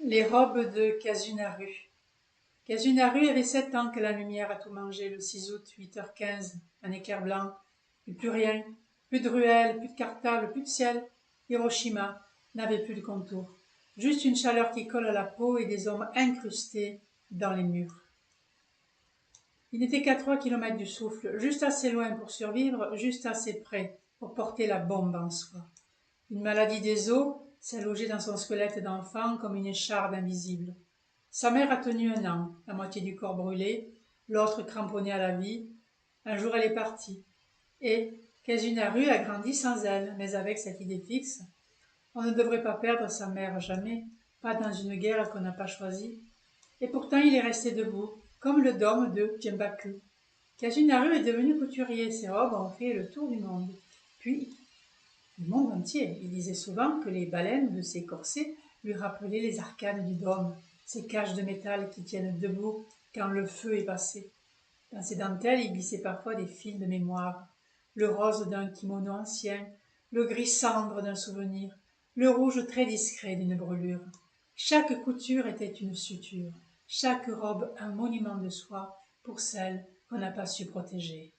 Les robes de Kasunaru. Kasunaru avait 7 ans que la lumière a tout mangé le 6 août, 8h15, un éclair blanc. Et plus rien, plus de ruelles, plus de cartables, plus de ciel. Hiroshima n'avait plus de contour. Juste une chaleur qui colle à la peau et des ombres incrustées dans les murs. Il n'était qu'à 3 kilomètres du souffle, juste assez loin pour survivre, juste assez près pour porter la bombe en soi. Une maladie des os s'est logée dans son squelette d'enfant comme une écharde invisible. Sa mère a tenu 1 an, la moitié du corps brûlé, l'autre cramponné à la vie. Un jour elle est partie. Et Kasunaru a grandi sans elle, mais avec cette idée fixe. On ne devrait pas perdre sa mère jamais, pas dans une guerre qu'on n'a pas choisie. Et pourtant il est resté debout, comme le dôme de Jembaku. Kasunaru est devenu couturier, ses robes ont fait le tour du monde. Puis le monde entier. Il disait souvent que les baleines de ses corsets lui rappelaient les arcanes du dôme, ces cages de métal qui tiennent debout quand le feu est passé. Dans ses dentelles, il glissait parfois des fils de mémoire, le rose d'un kimono ancien, le gris cendre d'un souvenir, le rouge très discret d'une brûlure. Chaque couture était une suture, chaque robe un monument de soi pour celle qu'on n'a pas su protéger.